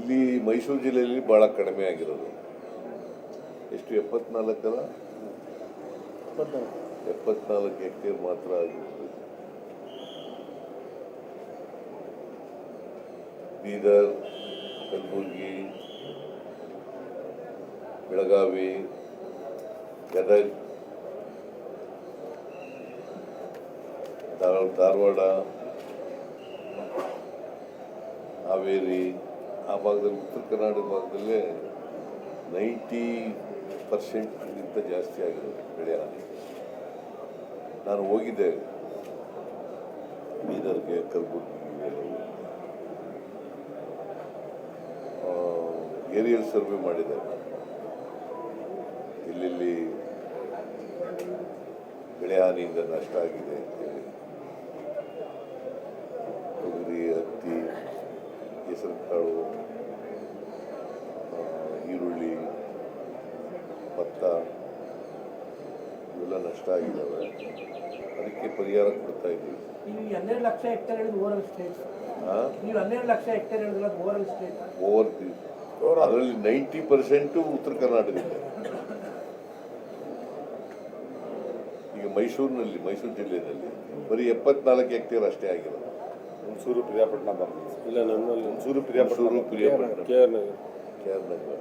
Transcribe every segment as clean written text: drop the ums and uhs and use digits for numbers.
ಇಲ್ಲಿ ಮೈಸೂರು ಜಿಲ್ಲೆಯಲ್ಲಿ ಭಾಳ ಕಡಿಮೆ ಆಗಿರೋದು. ಎಷ್ಟು 74 ಹೆಕ್ಟೇರ್ ಮಾತ್ರ ಆಗಿರೋದು. ಬೀದರ್, ಕಲಬುರಗಿ, ಬೆಳಗಾವಿ, ಗದಗ, ಧಾರವಾಡ, ಹಾವೇರಿ ಆ ಭಾಗದಲ್ಲಿ, ಉತ್ತರ ಕರ್ನಾಟಕ ಭಾಗದಲ್ಲೇ 90% ಜಾಸ್ತಿ ಆಗಿರೋದು ಬೆಳೆ ಹಾನಿ. ನಾನು ಹೋಗಿದ್ದೆ ಬೀದರ್ಗೆ, ಕಲಬುರಗಿಗೆ, ಏರಿಯಲ್ ಸರ್ವೆ ಮಾಡಿದೆ. ಎಲ್ಲೆಲ್ಲಿ ಬೆಳೆ ಹಾನಿಯಿಂದ ನಷ್ಟ ಆಗಿದೆ ಅಂತೇಳಿ. ತೊಗರಿ, ಹತ್ತಿ, ಹೆಸರು ಕಾಳು, ಈರುಳ್ಳಿ, ಭತ್ತ ಇವೆಲ್ಲ ನಷ್ಟ ಆಗಿದ್ದಾವೆ. ಅದಕ್ಕೆ ಪರಿಹಾರ ಕೊಡ್ತಾ ಇದ್ದೀವಿ. ನೀವು 12 ಲಕ್ಷ ಹೆಕ್ಟೇರ್ ಹೇಳಿದ್ರು ಓವರ್ ಸ್ಟೇಟ್. ನೀವು 12 ಲಕ್ಷ ಹೆಕ್ಟೇರ್ ಹೇಳಿದ್ರೆ ಓವರ್ ಸ್ಟೇಟ್. ಅದರಲ್ಲಿ 90% ಉತ್ತರ ಕರ್ನಾಟಕದಿಂದ. ಈಗ ಮೈಸೂರು ಜಿಲ್ಲೆಯಲ್ಲಿ ಬರೀ 74 ಹೆಕ್ಟೇರ್ ಅಷ್ಟೇ ಆಗಿರೋದು. ಹುಣಸೂರು, ಪಿರಿಯಾಪಟ್ಟಣ ಇಲ್ಲ, ನಮ್ಮಲ್ಲಿ ಹುಣಸೂರು, ಪಿರಿಯಾಪಟ್ಟಣ, KR ನಗರ.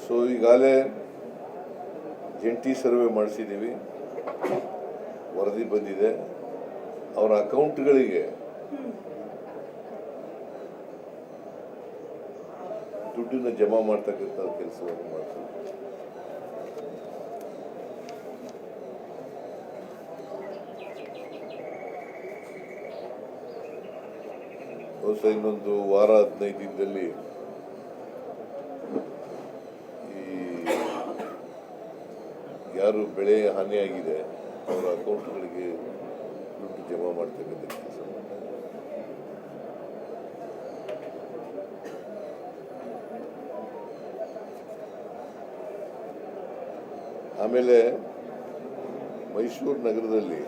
ಸೊ ಈಗಾಗಲೇ ಜಂಟಿ ಸರ್ವೆ ಮಾಡಿಸಿದ್ದೀವಿ, ವರದಿ ಬಂದಿದೆ. ಅವರ ಅಕೌಂಟ್ಗಳಿಗೆ ದುಡ್ಡನ್ನು ಜಮಾ ಮಾಡ್ತಕ್ಕಂಥ ಕೆಲಸವನ್ನು ಮಾಡ್ತೀವಿ. ಬಹುಶಃ ಇನ್ನೊಂದು ವಾರ 15 ದಿನದಲ್ಲಿ ಈ ಯಾರು ಬೆಳೆ ಹಾನಿಯಾಗಿದೆ ಅವರ ಅಕೌಂಟ್ಗಳಿಗೆ ದುಡ್ಡು ಜಮಾ ಮಾಡ್ತಕ್ಕಂಥ ಕೆಲಸ ಮಾಡ್ತಾರೆ. ಆಮೇಲೆ ಮೈಸೂರು ನಗರದಲ್ಲಿ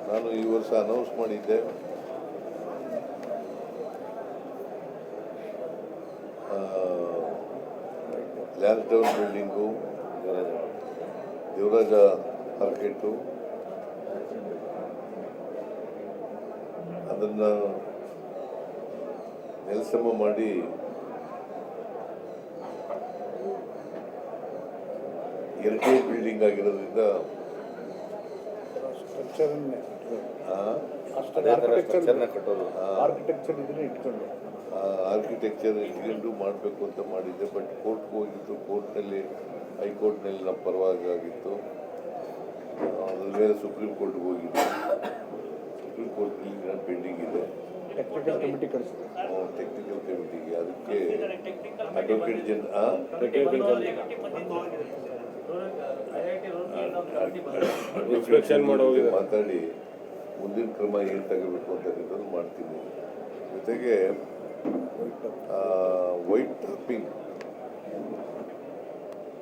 ನಾನು ಈ ವರ್ಷ ಅನೌನ್ಸ್ ಮಾಡಿದ್ದೆ, Lansdowne building, Devaraja market, ಅದನ್ನು ನೆಲಸಮ ಮಾಡಿ ಎರಡೇ ಬಿಲ್ಡಿಂಗ್ ಆಗಿರೋದ್ರಿಂದ ಆರ್ಕಿಟೆಕ್ಚರ್ ಇಟ್ಕೊಂಡು ಮಾಡಬೇಕು ಅಂತ ಮಾಡಿದ್ದೆ. ಬಟ್ ಕೋರ್ಟ್ಗೆ ಹೋಗಿತ್ತು, ಹೈಕೋರ್ಟ್ನಲ್ಲಿ ನಮ್ಮ ಪರವಾಗಿ ಆಗಿತ್ತು. ಅದ್ರ ಮೇಲೆ ಸುಪ್ರೀಂ ಕೋರ್ಟ್ಗೆ ಹೋಗಿದ್ದು. ಸುಪ್ರೀಂ ಕೋರ್ಟ್ನಲ್ಲಿ ಪೆಂಡಿಂಗ್ ಇದೆ. ಟೆಕ್ನಿಕಲ್ ಕಮಿಟಿಗೆ ಅದಕ್ಕೆ ಅಡ್ವೊಕೇಟ್ ಮಾತಾಡಿ ಮುಂದಿನ ಕ್ರಮ ಏನು ತಗೋಬೇಕು ಅಂತಕ್ಕಂಥದ್ದು ಮಾಡ್ತೀನಿ. ಜೊತೆಗೆ ವೈಟ್ ಟಾಪಿಂಗ್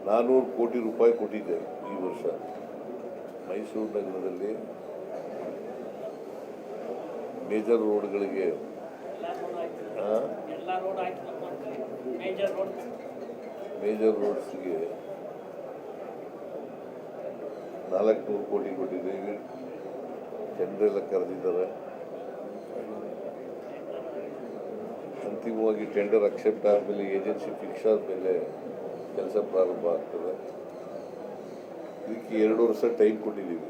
400 ಕೋಟಿ ರೂಪಾಯಿ ಕೊಟ್ಟಿದ್ದೆ ಈ ವರ್ಷ ಮೈಸೂರು ನಗರದಲ್ಲಿ. ಮೇಜರ್ ರೋಡ್ಗಳಿಗೆ ಮೇಜರ್ ರೋಡ್ಸ್ಗೆ 400 ಕೋಟಿ ಕೊಟ್ಟಿದ್ದೇವೆ. ಟೆಂಡರ್ ಎಲ್ಲ ಕರೆದಿದ್ದಾರೆ. ಅಂತಿಮವಾಗಿ ಟೆಂಡರ್ ಅಕ್ಸೆಪ್ಟ್ ಆದಮೇಲೆ ಏಜೆನ್ಸಿ ಫಿಕ್ಸ್ ಆದಮೇಲೆ ಕೆಲಸ ಪ್ರಾರಂಭ ಆಗ್ತದೆ. ಇದಕ್ಕೆ 2 ವರ್ಷ ಟೈಮ್ ಕೊಟ್ಟಿದ್ದೀವಿ.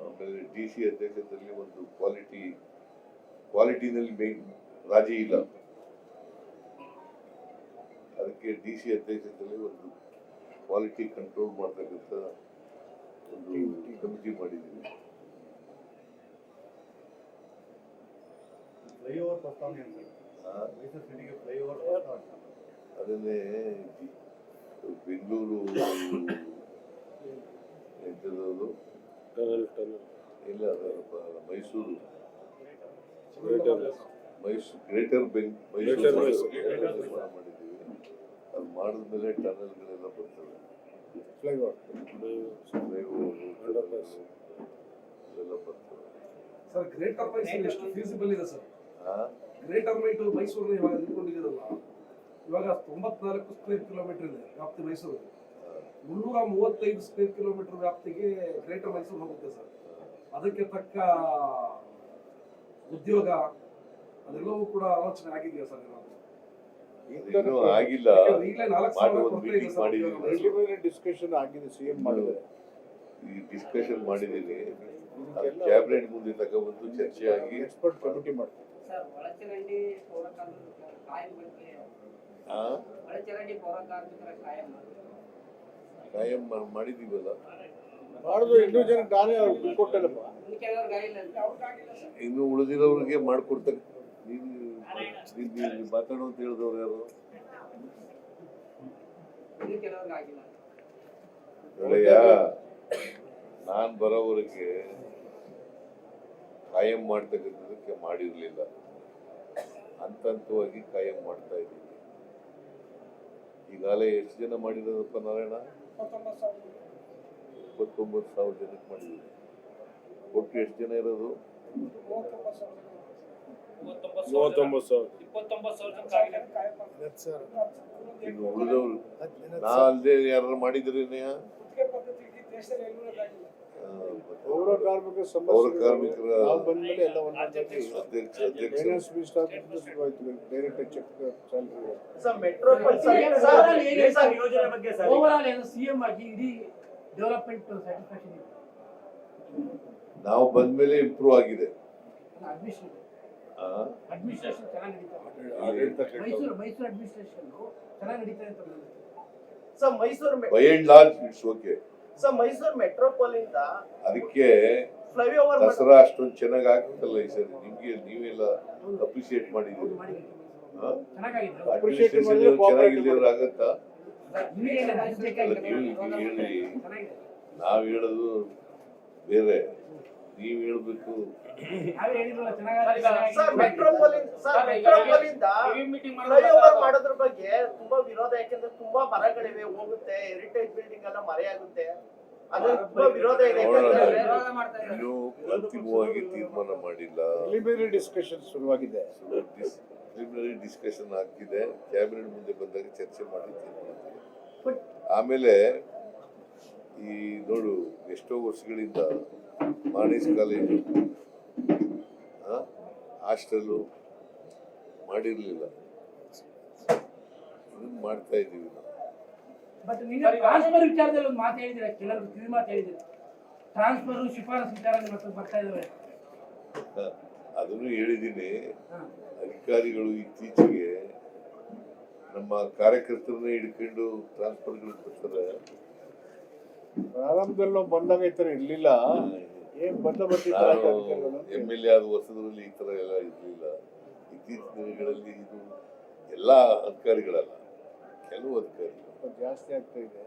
ಆಮೇಲೆ DC ಅಧ್ಯಕ್ಷತೆಯಲ್ಲಿ ಒಂದು ಕ್ವಾಲಿಟಿನಲ್ಲಿ ಮೇನ್ ರಾಜಿ ಇಲ್ಲ. ಅದಕ್ಕೆ DC ಅಧ್ಯಕ್ಷತೆಯಲ್ಲಿ ಒಂದು ಕ್ವಾಲಿಟಿ ಕಂಟ್ರೋಲ್ ಮಾಡ್ತಕ್ಕಂಥ ಒಂದು ಕಮಿಟಿ ಮಾಡಿದ್ದೀವಿ. ಅದನ್ನೇ ಬೆಂಗಳೂರು ಎಂಥದ್ದು ಇಲ್ಲ, Mysuru greater Greater Mysuru Mysore. ನಿರ್ಮಾಣ ಮಾಡಿದ್ದೀವಿ. ಅದು ಮಾಡಿದ್ಮೇಲೆ ಟನಲ್ಗಳೆಲ್ಲ ಬರ್ತವೆ, ಫ್ಲೈಓವರ್ ಇವೆಲ್ಲ ಬರ್ತವೆ. ಸರ್ ಗ್ರೇಟರ್ ಮೈಸೂರು ಎಷ್ಟು ಫೀಸಿಬಲ್ ಇದೆ ಸರ್? ಹಾ? ಗ್ರೇಟರ್ ಮೈಸೂರು ಇವಾಗ ನಿಂತ್ಕೊಂಡಿದ್ದೀರಲ್ಲ, ಇವಾಗ 94 ಸ್ಕ್ವೇರ್ ಕಿಲೋಮೀಟರ್ ಇದೆ ವ್ಯಾಪ್ತಿ ಮೈಸೂರು. 335 ಸ್ಕ್ವೇರ್ ಕಿಲೋಮೀಟರ್ ವ್ಯಾಪ್ತಿಗೆ ಗ್ರೇಟರ್ ಮೈಸೂರು ಹೋಗುತ್ತೆ ಸರ್. ಅದಕ್ಕೆ ತಕ್ಕ ಉದ್ಯೋಗ ಅದೆಲ್ಲವೂ ಕೂಡ ಆಲೋಚನೆ ಆಗಿದೆಯಾ ಸರ್? ಇನ್ನೂ ಆಗಿಲ್ಲ, ಈಗಲೇ 4,000 ಮಾಡಿ ಒಂದು ಕೊಡ್ತಾ ಇದೆ ಮೀಟಿಂಗ್ ಸರ್ ಮಾಡಿದ್ದೀವಿ. ಪ್ರಿಲಿಮಿನರಿ ಡಿಸ್ಕಷನ್ ಆಗಿದೆ, ಸಿಎಂ ಮಾಡಿದ್ದಾರೆ. ಈ ಡಿಸ್ಕಷನ್ ಮಾಡಿದ್ದೀನಿ, ಕ್ಯಾಬಿನೆಟ್ ಮುಂದೆ ತಗೊಬಂದು ಚರ್ಚೆ ಆಗಿ ಎಕ್ಸ್ಪರ್ಟ್ ಕಮಿಟಿ ಮಾಡ್ತಾರೆ. ಸರ್ ಒಳಚರಂಡಿ ಪೌರ ಕಾರ್ಮಿಕರ ಕಾಯಂ ಬಗ್ಗೆ ಹಾ? ಒಳಚರಂಡಿ ಪೌರ ಕಾರ್ಮಿಕರ ಕಾಯಂ ಕಾಯಂ ಮಾಡಿದೀವಲ್ಲ. ಮಾಡಿದ್ರು ಇನ್ನೂ ಜನಕ್ಕೆ ನಾನೇ ಅವ್ರು ಬಿಲ್ ಕೊಟ್ಟಲ್ಲಪ್ಪ. ಇನ್ನು ಕೆಲವ್ರಿಗೆ ಆಗಿಲ್ಲ ಇನ್ನು ಉಳಿದಿರೋರಿಗೆ ಮಾಡ್ಕೊಡ್ತಾರೆ. ನೀನು ಮಾತಾಡೋ ಅಂತ ಹೇಳಿದವ್ರು ಯಾರು? ಇನ್ನು ಕೆಲವ್ರಿಗೆ ಆಗಿಲ್ಲ. ನೋಡಯ್ಯ, ನಾನ್ ಬರೋವರೆಗೆ ಕಾಯಂ ಮಾಡ್ತಕ್ಕಂಥದಕ್ಕೆ ಮಾಡಿರ್ಲಿಲ್ಲ, ಹಂತವಾಗಿ ಕಾಯಂ ಮಾಡ್ತಾ ಇದ್ದೀವಿ. ಈಗಾಗಲೇ ಎಷ್ಟು ಜನ ಮಾಡಿರೋದಪ್ಪ ನಾರಾಯಣ? 29,000 ಜನಕ್ಕೆ ಮಾಡಿದ್ದೀವಿ. ಒಟ್ಟು ಎಷ್ಟು ಜನ ಇರೋದು? 29,000. ಇನ್ನು ಉಳಿದವ್ರು ನಾ ಅಲ್ಲದೆ ಯಾರು ಮಾಡಿದ್ರೇನೆಯ? ಪೌರ ಕಾರ್ಮಿಕರ ಪೌರ ಕಾರ್ಮಿಕರ ನಾವು ಬಂದ್ಮೇಲೆ ಎಲ್ಲ ಒಂದೊಂದಾಗಿ ಅಧ್ಯಕ್ಷ ಫೈನಾನ್ಸ್ ಮಿನಿಸ್ಟರ್ ಆದ್ರಿಂದ ಶುರುವಾಯ್ತು. Direct cheque salary sir metropolitan ಯೋಜನೆ ಬಗ್ಗೆ ಸರ್ ಓವರಾಲ್ ಏನು ಸಿಎಂ ಆಗಿ ಇಡೀ ಡೆವಲಪ್ಮೆಂಟ್ ಸ್ಯಾಟಿಸ್ಫ್ಯಾಕ್ಷನ್ ಇದೆ. ನಾವು ಬಂದ್ಮೇಲೆ ಇಂಪ್ರೂವ್ ಆಗಿದೆ. ಅಡ್ಮಿನಿಸ್ಟ್ರೇಷನ್ ಚೆನ್ನಾಗಿ ನಡೀತಾ ಇದೆ. ಮೈಸೂರು ಅಡ್ಮಿನಿಸ್ಟ್ರೇಷನ್ ಚೆನ್ನಾಗಿ ನಡೀತಾ ಇದೆ ಅಂತ sir Mysuru by and large it's okay. Sir Mysuru ಮೆಟ್ರೋಪಾಲಿಂದ ಅದಕ್ಕೆ ಫ್ಲೈಓವರ್ ದಸರಾ ಅಷ್ಟೊಂದು ಚೆನ್ನಾಗಿ ಆಗ್ತಲ್ಲ ಈ ಸರಿ. ನಿಮ್ಗೆ ನೀವೆಲ್ಲ ಅಪ್ರಿಶಿಯೇಟ್ ಮಾಡಿದ್ದೀರಿ. ಚೆನ್ನಾಗಿದೆ. ಅಡ್ಮಿನಿಸ್ಟ್ರೇಷನ್ ಚೆನ್ನಾಗಿಲ್ಲದ್ರೆ ಆಗತ್ತಾ? ಇಮಿಡಿಯೇಟ್ ನೀವು ಹೇಳಿ, ನಾವ್ ಹೇಳೋದು ಬೇರೆ, ನೀವ್ ಹೇಳ್ಬೇಕು. ನಾವೇ ಹೇಳಿದ್ರಲ್ಲ ಚೆನ್ನಾಗಿ. ಸರ್ ಮೆಟ್ರೋಪಾಲಿಂದ ಫ್ಲೈಓವರ್ ಮಾಡೋದ್ರ ಬಗ್ಗೆ ತುಂಬಾ ವಿರೋಧ, ಯಾಕಂದ್ರೆ ತುಂಬಾ ಮರಗಳಿವೆ, ಹೋಗುತ್ತೆ, ಹೆರಿಟೇಜ್ ಬಿಲ್ಡಿಂಗ್ ಎಲ್ಲ ಮರೆಯಾಗುತ್ತೆ, ಅದ್ರ ತುಂಬಾ ವಿರೋಧ ಇದೆ. ವಿರೋಧ ಮಾಡ್ತಾ ಇದ್ದಾರೆ. ಇನ್ನೂ ಅಂತಿಮವಾಗಿ ತೀರ್ಮಾನ ಮಾಡಿಲ್ಲ. ಪ್ರಿಲಿಮಿನರಿ ಡಿಸ್ಕಷನ್ ಶುರುವಾಗಿದೆ. ಪ್ರಿಲಿಮಿನರಿ ಡಿಸ್ಕಷನ್ ಆಗ್ತಿದೆ. ಕ್ಯಾಬಿನೆಟ್ ಮುಂದೆ ಬಂದಾಗ ಚರ್ಚೆ ಮಾಡಿ ತೀರ್ಮಾನ. ಆಮೇಲೆ ಈ ನೋಡು, ಎಷ್ಟೋ ವರ್ಷಗಳಿಂದ ಮಾರ್ನಿಸ್ ಕಾಲೇಜು ಹಾಸ್ಟೆಲು ಮಾಡಿರ್ಲಿಲ್ಲ, ಇದನ್ನ ಮಾಡ್ತಾ ಇದ್ದೀವಿ ನಾವು. ಬಟ್ ನಿನ್ನೆ ಟ್ರಾನ್ಸ್ಫರ್ ವಿಚಾರದಲ್ಲಿ ಒಂದು ಮಾತು ಹೇಳಿದ್ರೆ, ಕೆಲವರು ಕಿವಿ ಮಾತು ಹೇಳಿದ್ರೆ, ಟ್ರಾನ್ಸ್ಫರ್ ಶಿಫಾರಸು ವಿಚಾರ ಮತ್ತೆ ಬರ್ತಾ ಇದಾವೆ. ಅದನ್ನು ಹೇಳಿದ್ದೀನಿ. ಅಧಿಕಾರಿಗಳು ಇತ್ತೀಚೆಗೆ ನಮ್ಮ ಕಾರ್ಯಕರ್ತರನ್ನೇ ಹಿಡ್ಕೊಂಡು ಟ್ರಾನ್ಸ್ಫರ್ಗಳು ಕೊಡ್ತಾರೆ. ಪ್ರಾರಂಭದಲ್ಲಿ ನಾವು ಬಂದಾಗ ಈ ತರ ಇರ್ಲಿಲ್ಲ. ಏನ್ ಬರ್ತಿತ್ತು ನಾನು ಅಧಿಕಾರಿಗಳು MLA ಆದ ವರ್ಷದಲ್ಲಿ ಈ ತರ ಎಲ್ಲ ಇರ್ಲಿಲ್ಲ. ಇತ್ತೀಚಿನ ದಿನಗಳಲ್ಲಿ ಇದು ಎಲ್ಲ ಅಧಿಕಾರಿಗಳಲ್ಲ, ಕೆಲವು ಅಧಿಕಾರಿಗಳು ಜಾಸ್ತಿ ಆಗ್ತಾ ಇದೆ.